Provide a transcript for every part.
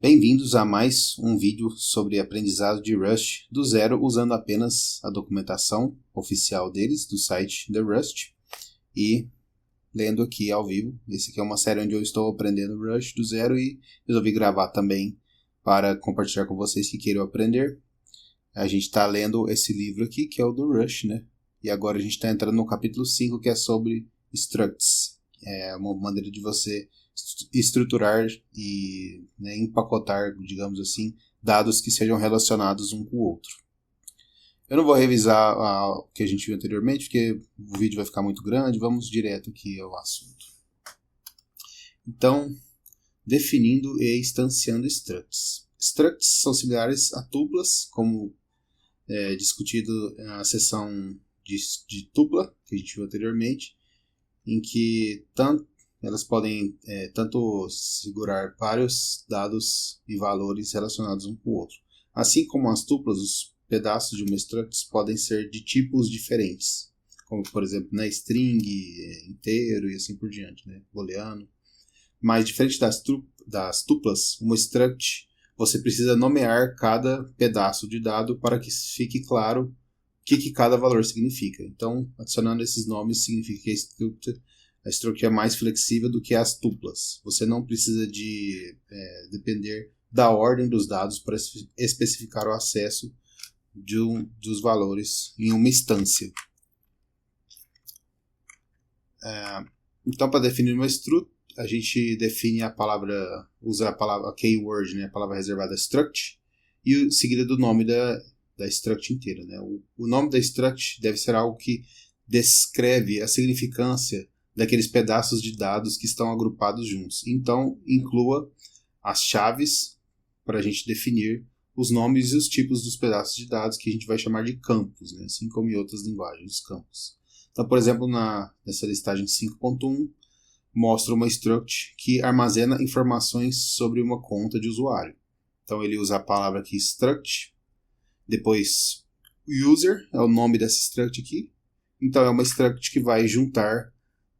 Bem-vindos a mais um vídeo sobre aprendizado de Rust do zero usando apenas a documentação oficial deles, do site The Rust, e lendo aqui ao vivo. Esse aqui é uma série onde eu estou aprendendo Rust do zero e resolvi gravar também para compartilhar com vocês que queiram aprender. A gente está lendo esse livro aqui, que é o do Rust, né? E agora a gente está entrando no capítulo 5, que é sobre structs. É uma maneira de você estruturar e empacotar, digamos assim, dados que sejam relacionados um com o outro. Eu não vou revisar o que a gente viu anteriormente, porque o vídeo vai ficar muito grande. Vamos direto aqui ao assunto. Então, definindo e instanciando structs. Structs são similares a tuplas, como discutido na seção de tupla, que a gente viu anteriormente, em que elas podem tanto segurar vários dados e valores relacionados um com o outro. Assim como as tuplas, os pedaços de uma struct podem ser de tipos diferentes, como por exemplo na string, inteiro e assim por diante, né? Booleano. Mas diferente das tuplas, uma struct você precisa nomear cada pedaço de dado para que fique claro o que cada valor significa. Então, adicionando esses nomes significa que a struct é mais flexível do que as tuplas. Você não precisa depender da ordem dos dados para especificar o acesso dos valores em uma instância. Então, para definir uma struct, a gente define usa a palavra keyword, né, a palavra reservada struct, e seguida do nome da struct inteira. Né? O nome da struct deve ser algo que descreve a significância daqueles pedaços de dados que estão agrupados juntos. Então, inclua as chaves para a gente definir os nomes e os tipos dos pedaços de dados que a gente vai chamar de campos, né? Assim como em outras linguagens, os campos. Então, por exemplo, nessa listagem 5.1, mostra uma struct que armazena informações sobre uma conta de usuário. Então, ele usa a palavra aqui struct, depois user, é o nome dessa struct aqui. Então, é uma struct que vai juntar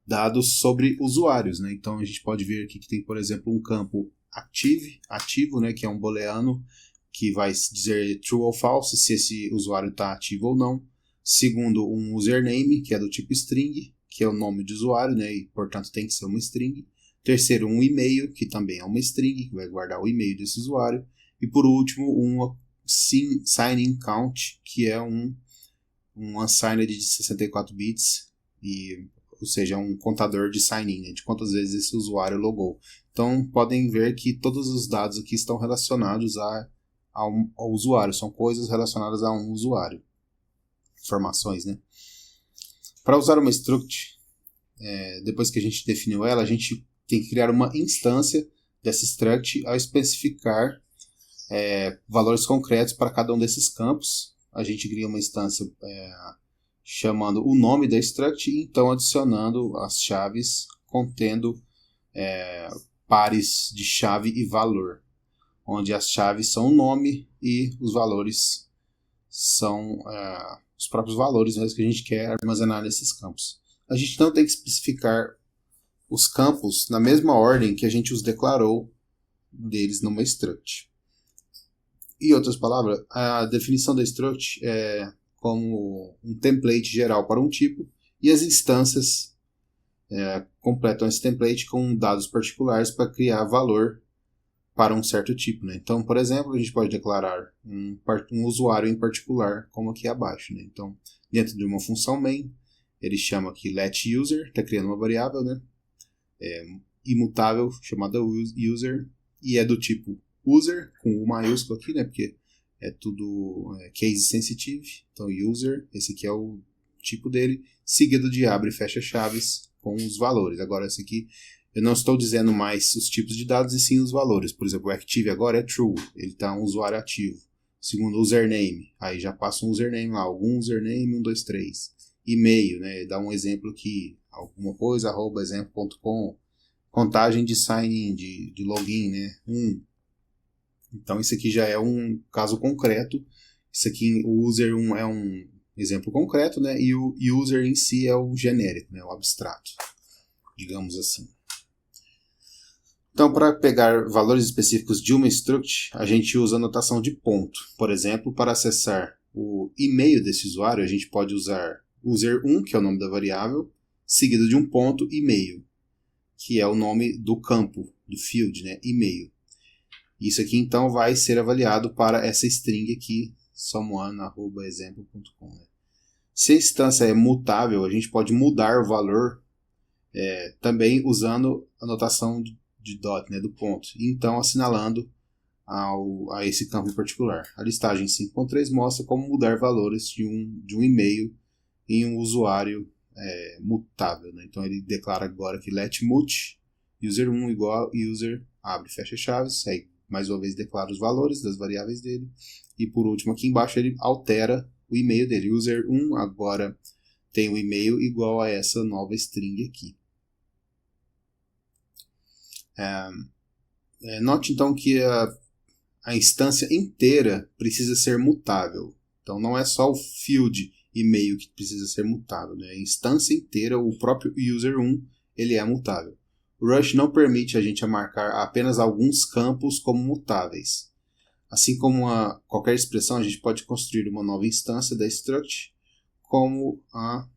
dados sobre usuários, né? Então a gente pode ver aqui que tem, por exemplo, um campo ativo, né? Que é um booleano que vai dizer true ou false se esse usuário está ativo ou não. Segundo, um username, que é do tipo string, que é o nome de usuário, né? E portanto tem que ser uma string. Terceiro, um e-mail, que também é uma string, que vai guardar o e-mail desse usuário. E por último, um sign-in count, que é um unsigned de 64 bits, ou seja, um contador de sign-in, né, de quantas vezes esse usuário logou. Então, podem ver que todos os dados aqui estão relacionados ao usuário, são coisas relacionadas a um usuário. Informações, né? Para usar uma struct, depois que a gente definiu ela, a gente tem que criar uma instância dessa struct ao especificar valores concretos para cada um desses campos. A gente cria uma instância chamando o nome da struct e então adicionando as chaves contendo pares de chave e valor, onde as chaves são o nome e os valores são os próprios valores mesmo que a gente quer armazenar nesses campos. A gente não tem que especificar os campos na mesma ordem que a gente os declarou deles numa struct. Em outras palavras, a definição da struct é como um template geral para um tipo, e as instâncias completam esse template com dados particulares para criar valor para um certo tipo. Né? Então, por exemplo, a gente pode declarar um usuário em particular, como aqui abaixo. Né? Então, dentro de uma função main, ele chama aqui letUser, está criando uma variável, né? Imutável, chamada user, e é do tipo user, com o maiúsculo aqui, né? Porque é tudo case sensitive. Então, user, esse aqui é o tipo dele, seguido de abre e fecha chaves com os valores. Agora, esse aqui, eu não estou dizendo mais os tipos de dados e sim os valores. Por exemplo, o active agora é true, ele está um usuário ativo. Segundo, username, aí já passa um username lá, algum username, 1, 2, 3. E-mail, né? Dá um exemplo aqui, alguma coisa, @exemplo.com. Contagem de sign-in, de login, né? Então, isso aqui já é um caso concreto. Isso aqui, o user é um exemplo concreto, né? E o user em si é o genérico, né? O abstrato, digamos assim. Então, para pegar valores específicos de uma struct, a gente usa a notação de ponto. Por exemplo, para acessar o e-mail desse usuário, a gente pode usar user1, que é o nome da variável, seguido de um ponto e-mail, que é o nome do campo, do field, né? E-mail. Isso aqui, então, vai ser avaliado para essa string aqui, someone@example.com. Né? Se a instância é mutável, a gente pode mudar o valor também usando a notação de dot, né, do ponto, e então assinalando a esse campo em particular. A listagem 5.3 mostra como mudar valores de um e-mail em um usuário mutável. Né? Então ele declara agora que let mut user1 igual user abre e fecha chaves, aí mais uma vez declara os valores das variáveis dele, e por último aqui embaixo ele altera o e-mail dele. User1 agora tem um e-mail igual a essa nova string aqui. Note então que a instância inteira precisa ser mutável. Então não é só o field e-mail que precisa ser mutável. Né? A instância inteira, o próprio user1, ele é mutável. O Rush não permite a gente marcar apenas alguns campos como mutáveis. Assim como qualquer expressão, a gente pode construir uma nova instância da struct como a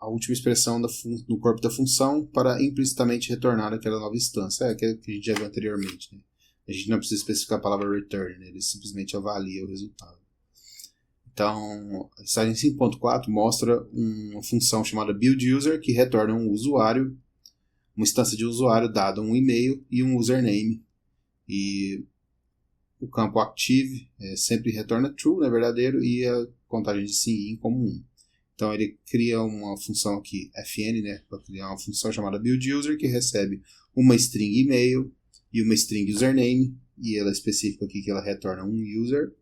última expressão do corpo da função para implicitamente retornar aquela nova instância. Aquela que a gente já viu anteriormente. Né? A gente não precisa especificar a palavra return, né? Ele simplesmente avalia o resultado. Então, a listagem 5.4 mostra uma função chamada buildUser que retorna um usuário, uma instância de usuário dado um e-mail e um username. E o campo active sempre retorna true, né, verdadeiro, e a contagem de sim como 1. Então ele cria uma função aqui, fn, né, para criar uma função chamada buildUser que recebe uma string e-mail e uma string username, e ela especifica aqui que ela retorna um user.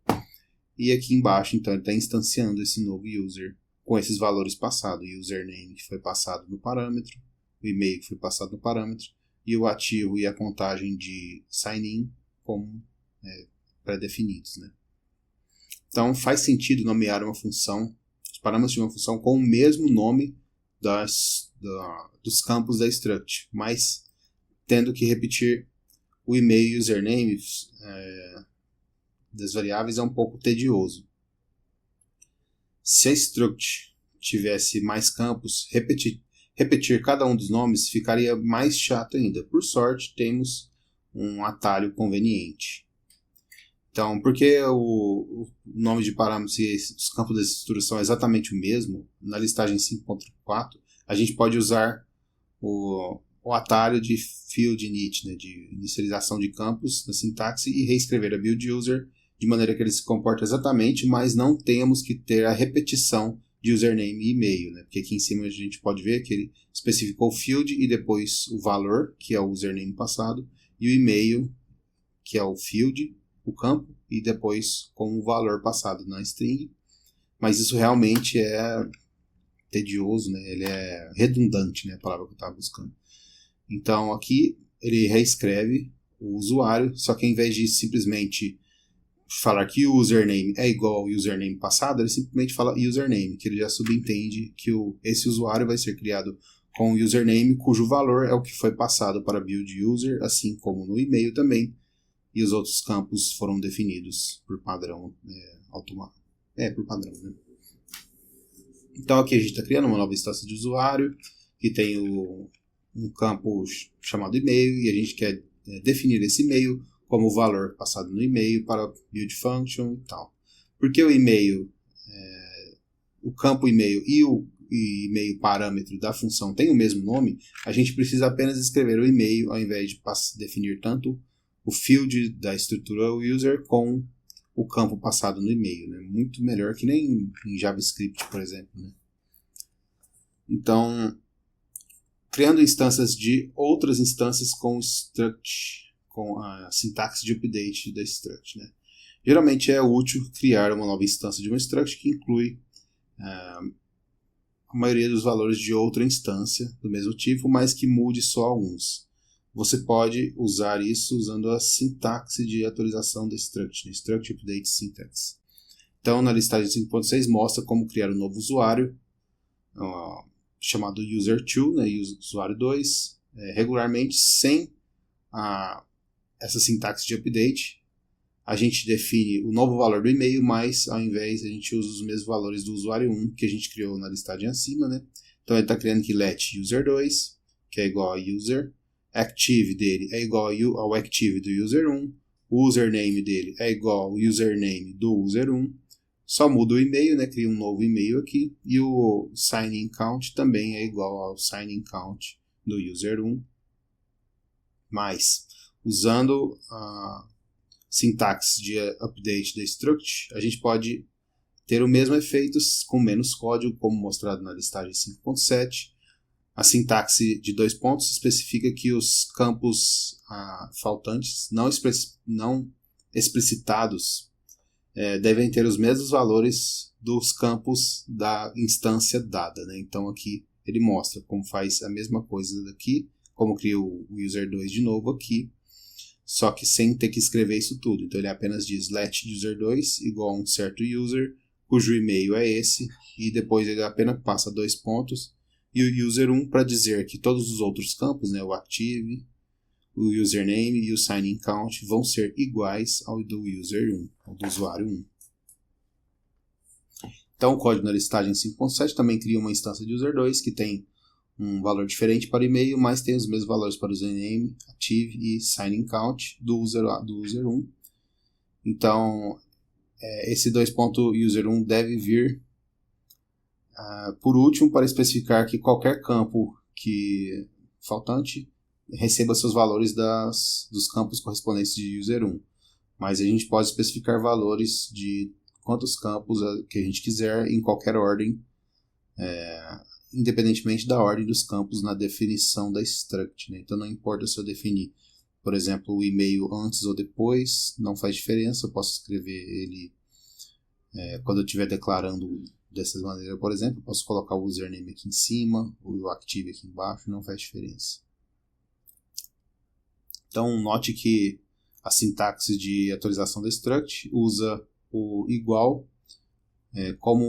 E aqui embaixo, então, ele está instanciando esse novo user com esses valores passados. O username que foi passado no parâmetro, o e-mail que foi passado no parâmetro, e o ativo e a contagem de sign-in como pré-definidos. Né? Então, faz sentido nomear uma função, os parâmetros de uma função com o mesmo nome dos campos da struct, mas tendo que repetir o e-mail e username das variáveis é um pouco tedioso. Se a struct tivesse mais campos, repetir cada um dos nomes ficaria mais chato ainda. Por sorte, temos um atalho conveniente. Então, porque o nome de parâmetros e os campos da estrutura são exatamente o mesmo, na listagem 5.4, a gente pode usar o atalho de field init, né, de inicialização de campos na sintaxe, e reescrever a buildUser de maneira que ele se comporta exatamente, mas não temos que ter a repetição de username e e-mail, né? Porque aqui em cima a gente pode ver que ele especificou o field e depois o valor, que é o username passado, e o e-mail, que é o field, o campo, e depois com o valor passado na string. Mas isso realmente é tedioso, né? Ele é redundante, né? A palavra que eu estava buscando. Então aqui ele reescreve o usuário, só que em vez de simplesmente falar que o username é igual ao username passado, ele simplesmente fala username, que ele já subentende que esse usuário vai ser criado com o username cujo valor é o que foi passado para buildUser, assim como no e-mail também, e os outros campos foram definidos por padrão automático. Por padrão, né? Então aqui a gente está criando uma nova instância de usuário que tem um campo chamado e-mail, e a gente quer definir esse e-mail como o valor passado no e-mail para build function e tal. Porque o e-mail, o campo e-mail e o e-mail parâmetro da função tem o mesmo nome, a gente precisa apenas escrever o e-mail ao invés de definir tanto o field da estrutura user com o campo passado no e-mail. Né? Muito melhor que nem em JavaScript, por exemplo. Né? Então, criando instâncias de outras instâncias com struct, com a sintaxe de update da struct. Né? Geralmente é útil criar uma nova instância de uma struct que inclui a maioria dos valores de outra instância do mesmo tipo, mas que mude só alguns. Você pode usar isso usando a sintaxe de atualização da struct, né? Struct Update Syntax. Então, na listagem 5.6 mostra como criar um novo usuário, chamado user2, né? Usuário 2, regularmente sem essa sintaxe de update. A gente define o novo valor do e-mail, mas ao invés a gente usa os mesmos valores do usuário 1 que a gente criou na listagem acima, né? Então ele está criando aqui let user2, que é igual a user, active dele é igual ao active do user 1, o username dele é igual ao username do user 1, só muda o e-mail, né? Cria um novo e-mail aqui, e o sign-in count também é igual ao sign-in count do user 1, mas usando a sintaxe de update da struct, a gente pode ter o mesmo efeito com menos código, como mostrado na listagem 5.7. A sintaxe de 2 pontos especifica que os campos faltantes não explicitados devem ter os mesmos valores dos campos da instância dada, né? Então aqui ele mostra como faz a mesma coisa daqui, como cria o user2 de novo aqui, só que sem ter que escrever isso tudo. Então ele apenas diz let user2 igual a um certo user, cujo e-mail é esse, e depois ele apenas passa 2 pontos, e o user1 para dizer que todos os outros campos, né, o active, o username e o sign-in count vão ser iguais ao do user1, ao do usuário 1. Então o código na listagem 5.7 também cria uma instância de user2 que tem um valor diferente para o e-mail, mas tem os mesmos valores para o username, active e sign-in count do user 1. Então esse 2.user1 deve vir por último para especificar que qualquer campo faltante receba seus valores dos campos correspondentes de user1. Mas a gente pode especificar valores de quantos campos que a gente quiser em qualquer ordem, independentemente da ordem dos campos na definição da struct, né? Então não importa se eu definir, por exemplo, o e-mail antes ou depois, não faz diferença, eu posso escrever ele quando eu estiver declarando dessa maneira, por exemplo, eu posso colocar o username aqui em cima, o active aqui embaixo, não faz diferença. Então note que a sintaxe de atualização da struct usa o igual como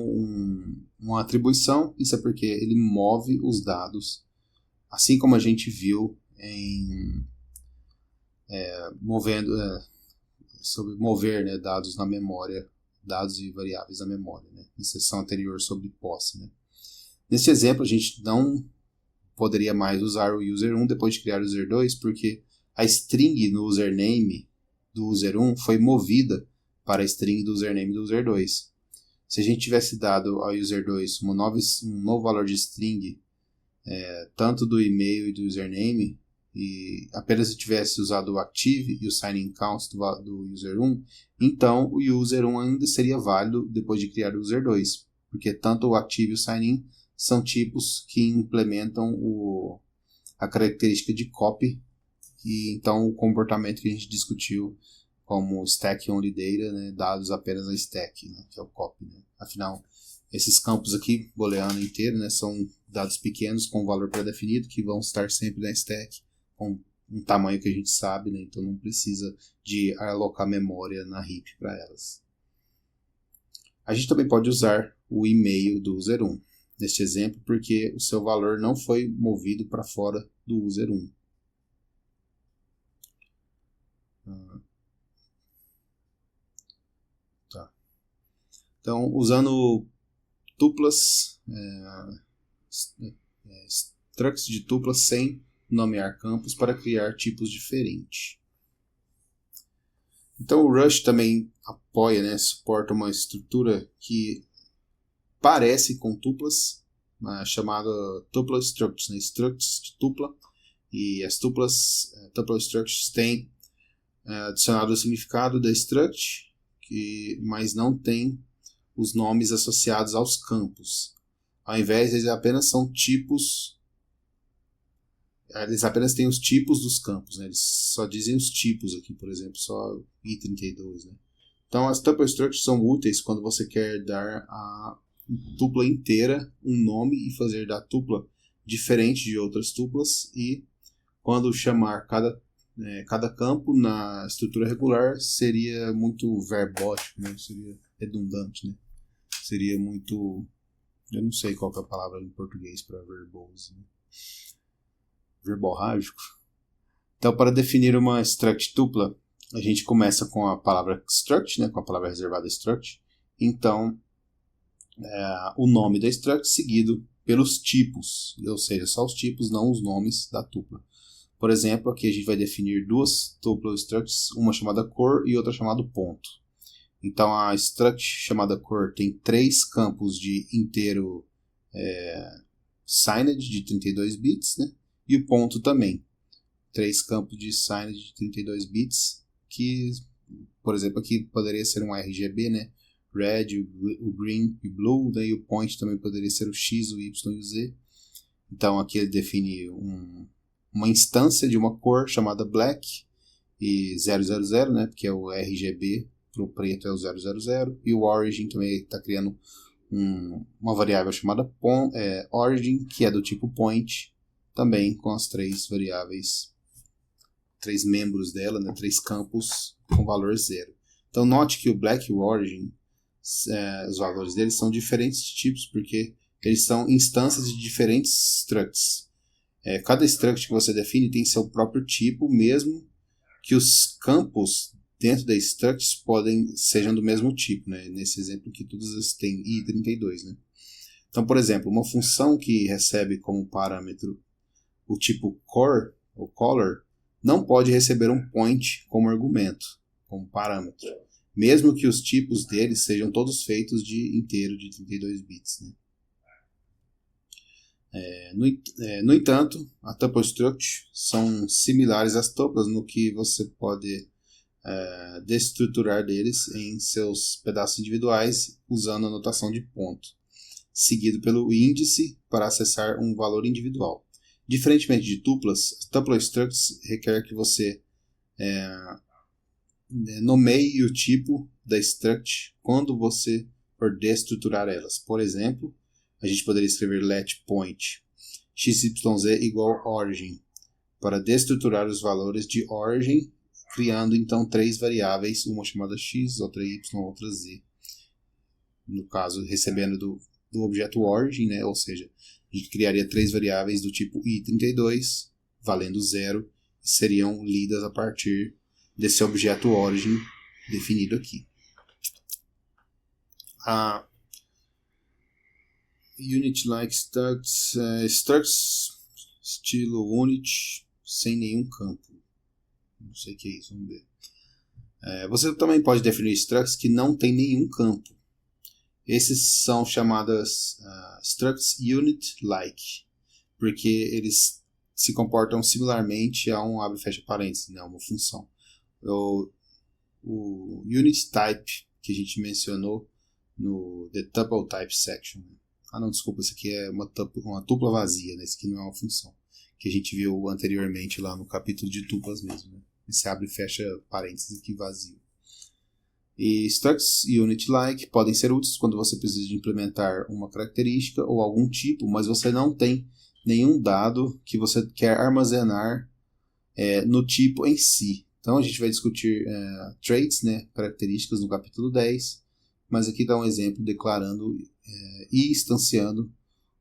uma atribuição. Isso é porque ele move os dados, assim como a gente viu sobre mover, né, dados na memória, dados e variáveis na memória, né, na seção anterior sobre posse, né. Nesse exemplo a gente não poderia mais usar o user1 depois de criar o user2, porque a string no username do user1 foi movida para a string do username do user2. Se a gente tivesse dado ao user2 um novo valor de string, tanto do e-mail e do username, e apenas se tivesse usado o active e o sign-in count do user1, então o user1 ainda seria válido depois de criar o user2, porque tanto o active e o sign-in são tipos que implementam a característica de copy, e então o comportamento que a gente discutiu como stack only data, né, dados apenas na stack, né, que é o copy, né. Afinal, esses campos aqui, booleano inteiro, né, são dados pequenos com valor pré-definido que vão estar sempre na stack com um tamanho que a gente sabe, né, então não precisa de alocar memória na heap para elas. A gente também pode usar o e-mail do user1 neste exemplo, porque o seu valor não foi movido para fora do user1. Então, usando tuplas, structs de tuplas sem nomear campos para criar tipos diferentes. Então, o Rush também apoia, né, suporta uma estrutura que parece com tuplas, chamada tuple structs, né, structs de tupla, e as tuplas, tuple structs têm adicionado o significado da struct, mas não tem os nomes associados aos campos. Ao invés, eles apenas são tipos, eles apenas têm os tipos dos campos, né? Eles só dizem os tipos aqui, por exemplo, só i32, né? Então as tuple structs são úteis quando você quer dar a tupla inteira um nome e fazer da tupla diferente de outras tuplas, e quando chamar cada campo na estrutura regular seria muito verbótico, né? Seria redundante, né? Seria muito... eu não sei qual que é a palavra em português para verbose, né? verborrágico. Então, para definir uma struct tupla, a gente começa com a palavra struct, né, com a palavra reservada struct. Então, o nome da struct seguido pelos tipos, ou seja, só os tipos, não os nomes da tupla. Por exemplo, aqui a gente vai definir duas tuplas structs, uma chamada core e outra chamada ponto. Então, a struct chamada core tem 3 campos de inteiro signed de 32 bits, né? E o ponto também. 3 campos de signed de 32 bits, que, por exemplo, aqui poderia ser um RGB, né? Red, o green e o blue, daí o point também poderia ser o X, o Y e o Z. Então aqui ele define uma instância de uma cor chamada black e 000, né? Porque é o RGB, para o preto é o 000, e o origin também está criando uma variável chamada origin, que é do tipo point, também com as 3 variáveis, 3 membros dela, né? 3 campos com valor 0. Então note que o black e o origin, os valores deles são diferentes de tipos, porque eles são instâncias de diferentes structs. Cada struct que você define tem seu próprio tipo, mesmo que os campos dentro da struct sejam do mesmo tipo, né? Nesse exemplo aqui todos eles têm i32, né? Então, por exemplo, uma função que recebe como parâmetro o tipo core ou color não pode receber um point como argumento, como parâmetro, mesmo que os tipos deles sejam todos feitos de inteiro de 32 bits. Né? No entanto, a tuple struct são similares às tuplas no que você pode destruturar deles em seus pedaços individuais usando a notação de ponto, seguido pelo índice para acessar um valor individual. Diferentemente de tuplas, tuple structs requer que você nomeie o tipo da struct quando você for destruturar elas. Por exemplo, a gente poderia escrever let point xyz igual origin para destruturar os valores de origin, criando então 3 variáveis, uma chamada x, outra y, outra z. No caso, recebendo do objeto origin, né? Ou seja, a gente criaria 3 variáveis do tipo i32, valendo 0, e seriam lidas a partir desse objeto origin definido aqui. A unit-like structs, structs estilo unit sem nenhum campo. Não sei o que é isso, vamos ver. Você também pode definir structs que não tem nenhum campo. Esses são chamadas structs unit-like, porque eles se comportam similarmente a um abre e fecha parênteses, né, uma função. O unit type que a gente mencionou no the tuple type section. Não, desculpa, isso aqui é uma tupla vazia, né? Isso aqui não é uma função, que a gente viu anteriormente lá no capítulo de tuplas mesmo, né? Esse abre e fecha parênteses aqui vazio. E structs unit-like podem ser úteis quando você precisa de implementar uma característica ou algum tipo, mas você não tem nenhum dado que você quer armazenar no tipo em si. Então a gente vai discutir traits, né, características no capítulo 10, mas aqui dá um exemplo declarando e instanciando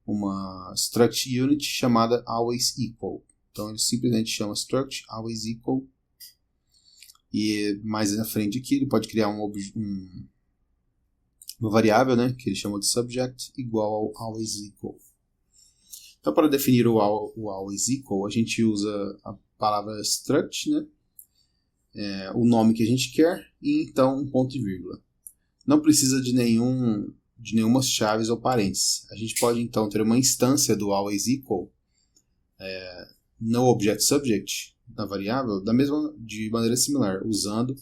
uma struct unit chamada always equal. Então ele simplesmente chama struct always equal, e mais na frente aqui ele pode criar uma variável, né, que ele chama de subject igual ao always equal. Então para definir o always equal a gente usa a palavra struct, né, o nome que a gente quer e então um ponto e vírgula. Não precisa de nenhuma chaves ou parênteses. A gente pode então ter uma instância do always equal no object subject da variável de maneira similar, usando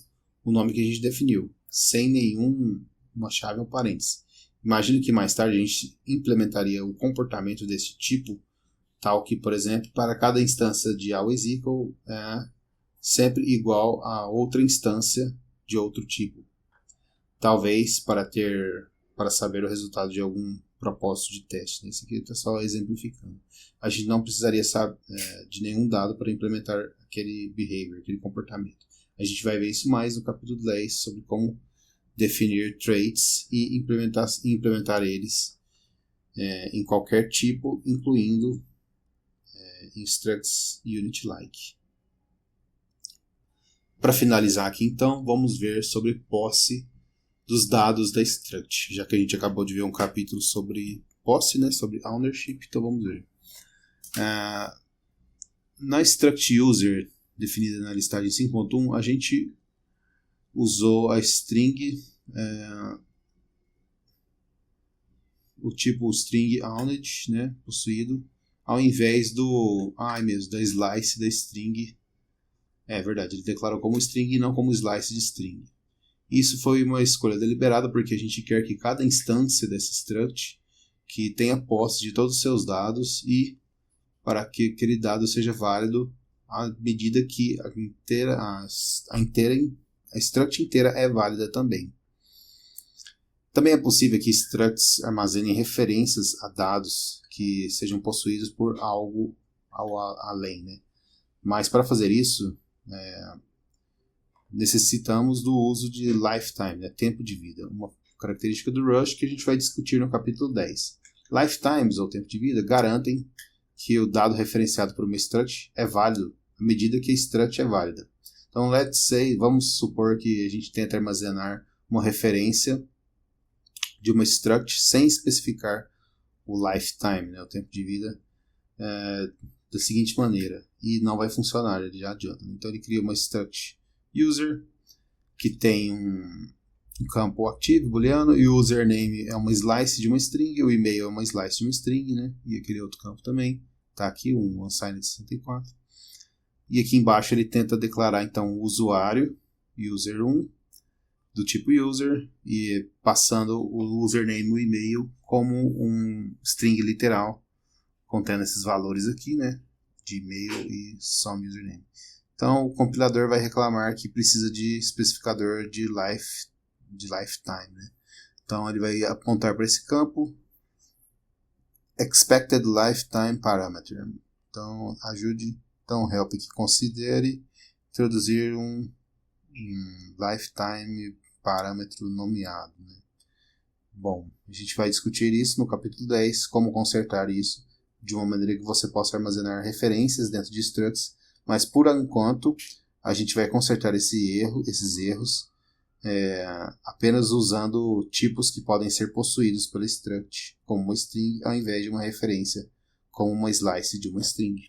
o nome que a gente definiu, sem nenhuma chave ou parênteses. Imagino que mais tarde a gente implementaria o comportamento desse tipo, tal que, por exemplo, para cada instância de always equal sempre igual a outra instância de outro tipo. Talvez para saber o resultado de algum propósito de teste. Esse aqui está só exemplificando. A gente não precisaria de nenhum dado para implementar aquele behavior, aquele comportamento. A gente vai ver isso mais no capítulo 10 sobre como definir traits e implementar eles em qualquer tipo, incluindo Structs Unit Like. Para finalizar aqui então, vamos ver sobre posse dos dados da struct, já que a gente acabou de ver um capítulo sobre posse, né, sobre ownership, então vamos ver. Na struct user, definida na listagem 5.1, a gente usou a string, o tipo string owned, né, possuído, ao invés da slice da string. É verdade, ele declarou como string e não como slice de string. Isso foi uma escolha deliberada porque a gente quer que cada instância dessa struct que tenha posse de todos os seus dados e para que aquele dado seja válido à medida que a struct inteira é válida também. Também é possível que structs armazenem referências a dados que sejam possuídos por algo além, né? Mas para fazer isso, necessitamos do uso de lifetime, né? Tempo de vida, uma característica do Rush que a gente vai discutir no capítulo 10. Lifetimes, ou tempo de vida, garantem que o dado referenciado por uma struct é válido à medida que a struct é válida. Então, vamos supor que a gente tenta armazenar uma referência de uma struct sem especificar o lifetime, né, o tempo de vida, da seguinte maneira, e não vai funcionar, ele já adianta. Então ele cria uma struct user que tem um campo ativo booleano e o username é uma slice de uma string, o e-mail é uma slice de uma string, né, e aquele outro campo também está aqui, um unsigned 64. E aqui embaixo ele tenta declarar então o usuário, user1, do tipo user, e passando o username e o e-mail como um string literal, contendo esses valores aqui, né, de e-mail e some username. Então o compilador vai reclamar que precisa de especificador de lifetime, né? Então ele vai apontar para esse campo expected lifetime parameter. Então help que considere introduzir um lifetime parâmetro nomeado, né? Bom, a gente vai discutir isso no capítulo 10, como consertar isso de uma maneira que você possa armazenar referências dentro de structs, mas por enquanto a gente vai consertar esses erros apenas usando tipos que podem ser possuídos pela struct, como uma string, ao invés de uma referência como uma slice de uma string.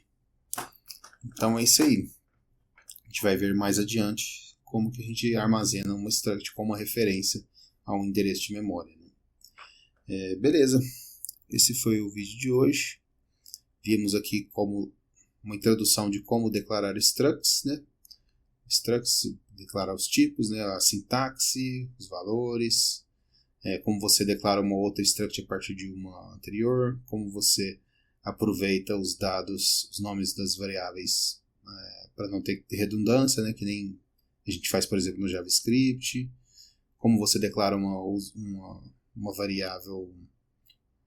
Então é isso aí. A gente vai ver mais adiante como que a gente armazena uma struct como uma referência a um endereço de memória, né? Beleza, esse foi o vídeo de hoje. Vimos aqui como uma introdução de como declarar structs, né? Structs, declarar os tipos, né? A sintaxe, os valores, como você declara uma outra struct a partir de uma anterior, como você aproveita os dados, os nomes das variáveis para não ter redundância, né? Que nem a gente faz, por exemplo, no JavaScript, como você declara uma variável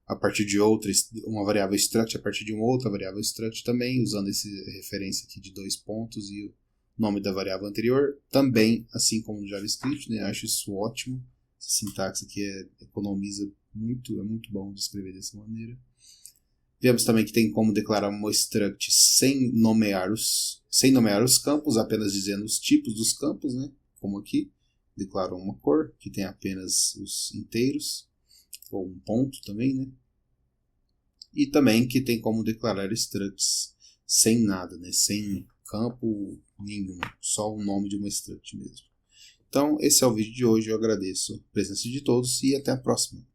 a partir de uma variável struct a partir de uma outra variável struct também, usando essa referência aqui de 2 pontos e o nome da variável anterior, também, assim como no JavaScript, né? Acho isso ótimo. Essa sintaxe aqui economiza muito, é muito bom de escrever dessa maneira. Vemos também que tem como declarar uma struct sem nomear os campos, apenas dizendo os tipos dos campos, né? Como aqui, declara uma cor, que tem apenas os inteiros, ou um ponto também, né? E também que tem como declarar structs sem nada, né? Sem campo nenhum, só o nome de uma struct mesmo. Então, esse é o vídeo de hoje, eu agradeço a presença de todos e até a próxima.